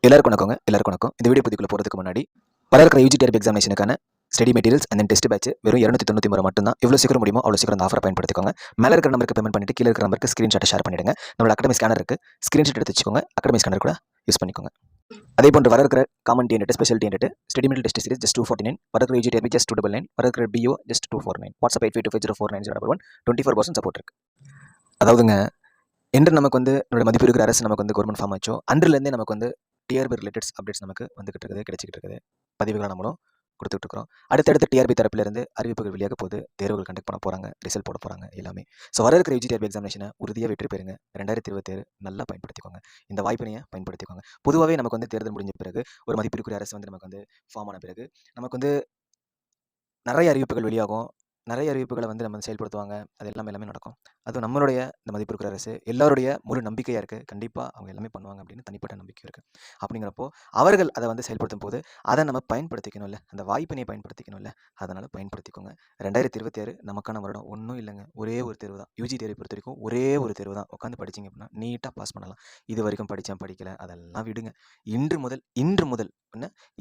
எல்லாருக்கும் வணக்கம். இந்த வீடியோ பதிவுக்குள்ள போகிறதுக்கு முன்னாடி வர இருக்கிற யூஜி டிஆர்பி எக்ஸாமினேஷனுக்கான study materials and test batch வெறும் 299 மட்டும் தான். எவ்வளோ சீக்கிரம் முடியுமோ அவ்வளோ சீக்கிரம் அந்த ஆஃபரை பயன்படுத்திக்கோங்க. மேலே இருக்கிற நம்பருக்கு பேமெண்ட் பண்ணிட்டு கீழே இருக்கிற நம்பருக்கு ஸ்க்ரீன்ஷாட்டை ஷேர் பண்ணிடுங்க. நம்மளோட அகாடமி ஸ்கேனர் இருக்குது, ஸ்க்ரீன்ஷாட் எடுத்து வச்சுக்கோங்க. அகாடமி ஸ்கேனர் கூட யூஸ் பண்ணிக்கோங்க. அதே போன்று வர இருக்கிற common TNT special TNT study material test series just 249, வர இருக்கிற யூஜி டிஆர்பி just 299, வர இருக்கிற பிஓ just 249. வாட்ஸ்அப் 8525049011 24% சப்போர்ட் இருக்குது. அதாவதுங்க, என்று நமக்கு வந்து நம்மளோட மதிப்பு இருக்கிற அரசு நமக்கு வந்து கவர்மெண்ட் ஃபார்ம் ஆச்சோ அன்றிலேருந்தே நமக்கு வந்து டிஆர்பி ரிலேட்டட்ஸ் அப்டேட்ஸ் நமக்கு வந்துகிட்டு இருக்குது, கிடைச்சிக்கிட்டு இருக்குது. பதிவுகளை நம்மளும் கொடுத்துட்டு இருக்கிறோம். அடுத்தடுத்து டிஆர்பி தரப்பிலிருந்து அறிவிப்புகள் வெளியாக போகுது, தேர்வுகள் கண்டக்ட் பண்ண போகிறாங்க, ரிசல்ட் போட போகிறாங்க எல்லாமே. ஸோ வர இருக்கிற யூஜி டிஆர்பி எக்ஸாமினேஷனை உறுதியாக வெற்றி பெறுங்க. 2027 நல்லா பயன்படுத்திக்கோங்க. இந்த வாய்ப்பினையை பயன்படுத்திக்கோங்க. பொதுவாகவே நமக்கு வந்து தேர்தல் முடிஞ்ச பிறகு ஒரு மதிப்பு இருக்கிற அரசு வந்து நமக்கு வந்து ஃபார்ம் ஆன பிறகு நமக்கு வந்து நிறைய அறிவிப்புகள் வெளியாகும். நிறைய அறிவிப்புகளை வந்து நம்ம செயல்படுத்துவாங்க. அது எல்லாமே நடக்கும். அதுவும் நம்மளுடைய இந்த மதிப்பு இருக்கிற அரசு எல்லாருடைய முழு நம்பிக்கையாக இருக்குது. கண்டிப்பாக அவங்க எல்லாமே பண்ணுவாங்க அப்படின்னு தனிப்பட்ட நம்பிக்கை இருக்குது. அப்படிங்கிறப்போ அவர்கள் அதை வந்து செயல்படுத்தும் போது அதை நம்ம பயன்படுத்திக்கணும்ல, அந்த வாய்ப்பினை பயன்படுத்திக்கணும்ல, அதனால் பயன்படுத்திக்கோங்க. 2026 நமக்கான வருடம். ஒன்றும் இல்லைங்க, ஒரே ஒரு தேர்வு தான். யூஜி தேர்வை பொறுத்த வரைக்கும் ஒரே ஒரு தேர்வு தான். உட்காந்து படிச்சிங்க அப்படின்னா நீட்டாக பாஸ் பண்ணலாம். இது வரைக்கும் படித்தேன் படிக்கலை அதெல்லாம் விடுங்க.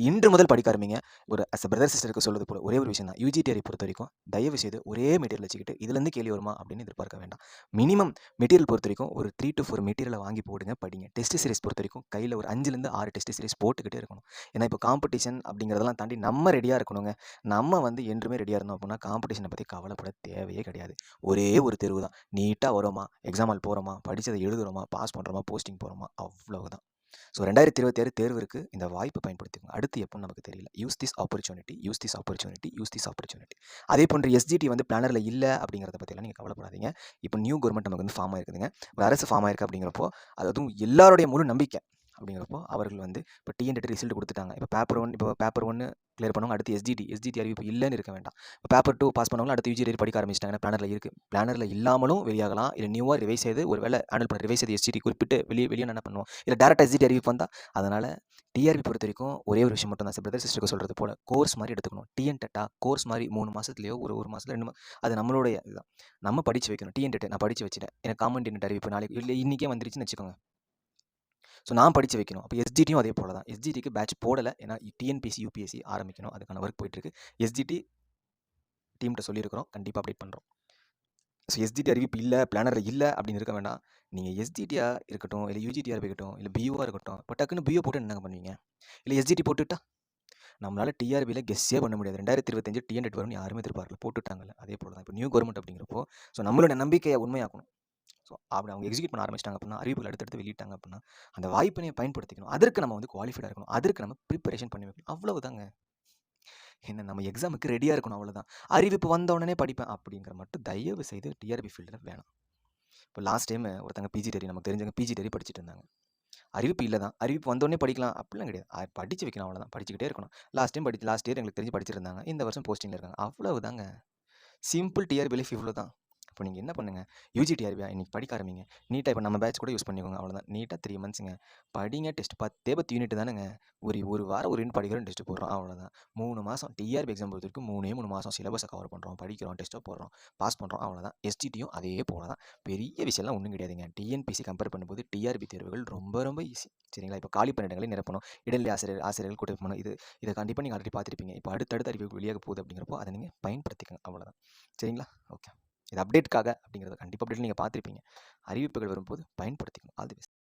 இன்று முதல் படிக்க ஆரம்பிங்க. ஒரு அஸ் பிரதர் சிஸ்டருக்கு சொல்வது போல ஒரே ஒரு விஷயம் தான். யூஜி டிஆர்பி பொறுத்த வரைக்கும் தயவு செய்து ஒரே மெட்டீரியல் வச்சுக்கிட்டு இதுலேருந்து கேள்வி வருமா அப்படின்னு எதிர்பார்க்க வேண்டாம். மினிமம் மெட்டீரியல் பொறுத்த வரைக்கும் ஒரு 3 to 4 மெட்டீரியலை வாங்கி போடுங்க, படிங்க. டெஸ்ட் சீரிஸ் பொறுத்த வரைக்கும் கையில் ஒரு 5 to 6 டெஸ்ட் சீரிஸ் போட்டுக்கிட்டே இருக்கணும். ஏன்னா இப்போ காம்படிஷன் அப்படிங்கிறதெல்லாம் தாண்டி நம்ம ரெடியாக இருக்கணுங்க. நம்ம வந்து என்றுமே ரெடியாக இருந்தோம் அப்படின்னா காம்படிஷனை பற்றி கவலைப்பட தேவையே கிடையாது. ஒரே ஒரு தேர்வு தான். நீட்டாக வரோமா, எக்ஸாம் ஹால் போகிறோமா, படித்ததை எழுதுகிறோமா, பாஸ் பண்ணுறோமா, போஸ்டிங் போகிறோமா, அவ்வளவுதான். ஸோ 2026 தேர்வு இருக்குது. இந்த வாய்ப்பை பயன்படுத்திக்கோங்க. அடுத்து எப்போன்னு நமக்கு தெரியல. Use this opportunity. அதே போன்று எஸ்ஜிடி வந்து பிளானரில் இல்லை அப்படிங்கிறத பற்றிலாம் நீங்கள் கவலைப்படாதீங்க. இப்போ நியூ கவர்மெண்ட் நமக்கு வந்து ஃபார்ம் ஆயிருக்குதுங்க. ஒரு அரசு ஃபார்ம் ஆயிருக்கு அப்படிங்கிறப்போ அதுவும் எல்லாருடைய முழு நம்பிக்கை அப்படிங்கிறப்போ அவர்கள் வந்து இப்போ டிஎன்டெட் ரிசல்ட் கொடுத்துட்டாங்க. இப்போ பேப்பர் 1 கிளியர் பண்ணுவாங்க. அடுத்து எஸ்ஜிடி அறிவிப்பு இல்லைன்னு இருக்க வேண்டாம். இப்போ பேப்பர் 2 பாஸ் பண்ணவங்க அடுத்து யூஜி படிக்க ஆரம்பிச்சிட்டாங்கன்னா பிளானரில் இருக்குது. பிளானரில் இல்லாமலும் வெளியாகலாம். இல்லை நியூவாக ரிவைஸ் செய்து ஒரு வேலை ஹேண்டில் பண்ண ரிவைஸ் செய்து எஸ்ஜிடி குறிப்பிட்டு வெளியே என்ன பண்ணுவோம், இல்லை டேரக்டாக எஸ்ஜிடி அறிவிப்பு வந்தால். அதனால் டிஆர்பி பொறுத்த வரைக்கும் ஒரே ஒரு விஷயம் மட்டும் தான். பிரதர் சிஸ்டருக்கு சொல்கிறது போல் கோர்ஸ் மாதிரி எடுத்துக்கணும். டிஎன்டெட்டா கோர்ஸ் மாதிரி 3 மாதத்துலையோ ஒரு மாதத்தில் 2 அது நம்மளுடைய இதுதான். நம்ம படித்து வைக்கணும். டிஎன்டெட் நான் படித்து வச்சுட்டேன், எனக்கு காமன் டிஎன்டெட் அறிவிப்பு நாளைக்கு இல்லை இன்றைக்கே வந்துருச்சுன்னு வச்சுக்கோங்க. ஸோ நான் படித்து வைக்கணும். அப்போ எஸ்ஜிடியும் அதே போல தான். எஸ்ஜிடிக்கு பேட்ச் போடலை, ஏன்னா டிஎன்பிசி யூபிஎஸ்சி ஆரம்பிக்கணும். அதுக்கான ஒர்க் போயிட்டுருக்கு. எஸ்ஜிடி டீம்கிட்ட சொல்லியிருக்கிறோம், கண்டிப்பாக அப்டேட் பண்ணுறோம். ஸோ எஸ்ஜிடி அறிவிப்பு இல்லை, பிளானரில் இல்லை அப்படின்னு இருக்க வேண்டாம். நீங்கள் எஸ்ஜிடியாக இருக்கட்டும், இல்லை யூஜிடிஆர் இருக்கட்டும், இல்லை பிஓவாக இருக்கட்டும், இப்போ டக்குன்னு பிஓ போட்டு என்னங்க பண்ணுவீங்க? இல்லை எஸ்ஜிடி போட்டுவிட்டா நம்மளால் டிஆர்பியில் கெஸ்ஸே பண்ண முடியாது. 2025 டிஎன்டெட் வரும்னு யாருமே எதிர்பார்க்கல, போட்டுட்டாங்கல்ல. அதே போல தான் இப்போ நியூ கவர்மெண்ட் அப்படிங்கிறப்போ ஸோ நம்மளோட நம்பிக்கையை உண்மையாக்கணும். ஸோ அப்படி அவங்க எக்ஸிக்யூட் பண்ண ஆரம்பிச்சிட்டாங்க அப்படின்னா, அறிவிப்புகள் அடுத்தடுத்து வெளியிட்டாங்க அப்படின்னா அந்த வாய்ப்பினை பயன்படுத்திக்கணும். அதற்கு நம்ம வந்து குவாலிஃபைடாக இருக்கணும். அதற்கு நம்ம ப்ரிப்பரேஷன் பண்ணி வைக்கணும். அவ்வளவுதாங்க. என்ன நம்ம எக்ஸாமுக்கு ரெடியாக இருக்கணும், அவ்வளோதான். அறிவிப்பு வந்த உடனே படிப்பேன் அப்படிங்கிற மட்டும் தயவு செய்து டிஆர்பி ஃபீல்டில் வேணாம். இப்போ லாஸ்ட் டைம் ஒருத்தங்க பிஜி டெரி நமக்கு தெரிஞ்சவங்க பிஜி டெரி படிச்சுட்டு இருந்தாங்க. அறிவிப்பு இல்லை தான், அறிவிப்பு வந்தோடனே படிக்கலாம் அப்படிலாம் கிடையாது. படித்து வைக்கணும், அவ்வளோதான். படிச்சுக்கிட்டே இருக்கணும். லாஸ்ட் இயர் எங்களுக்கு தெரிஞ்சு படிச்சிருந்தாங்க. இந்த வருஷம் போஸ்டிங்கில் இருக்காங்க. அவ்வளவுதாங்க. சிம்பிள் டிஆர்பி லைஃப் இவ்வளோ தான். இப்போ நீங்கள் என்ன பண்ணுங்கள், யூஜி டிஆர்பியா இன்றைக்கி படிக்க ஆரம்பிங்க. நீட்டாக இப்போ நம்ம பேட்ச் கூட யூஸ் பண்ணிக்கோங்க, அவ்வளோதான். நீட்டாக 3 மந்த்ஸுங்க படிங்க. டெஸ்ட் 10 யூனிட் தானுங்க. ஒரு வாரம் ஒரு யூனிட் படிக்கிறோம், டெஸ்ட்டு போடுறோம், அவ்வளோதான். 3 மாதம் டிஆர்பி எக்ஸாம் பொறுத்த வரைக்கும் 3 மாதம் சிலபஸை கவர் பண்ணுறோம், படிக்கிறோம், டெஸ்ட்டை போடுறோம், பாஸ் பண்ணுறோம், அவ்வளோதான். எஸ்டிடியும் அதே போல தான். பெரிய விஷயம்லாம் ஒன்றும் கிடையாதுங்க. டிஎன்பிசி கம்பேர் பண்ணும்போது டிஆர்பி தேர்வுகள் ரொம்ப ஈஸி. சரிங்களா? இப்போ காலி பணியிடங்களை நிரப்பணும், இடைநிலை ஆசிரியர்கள் கூட்ட போகணும். இது கண்டிப்பாக நீங்கள் ஆல்ரெடி பார்த்துருப்பீங்க. இப்போ அடுத்தடுத்த அறிவிப்பு வெளியாக போகுது அப்படிங்கிறப்போ அதை நீங்கள் பயன்படுத்திக்கங்க, அவ்வளோதான். சரிங்களா? ஓகே. இது அப்டேட்காக அப்படிங்கிறத கண்டிப்பாக அப்டேட் நீங்கள் பார்த்துருப்பீங்க. அறிவிப்புகள் வரும்போது பயன்படுத்திக்கணும். All the best.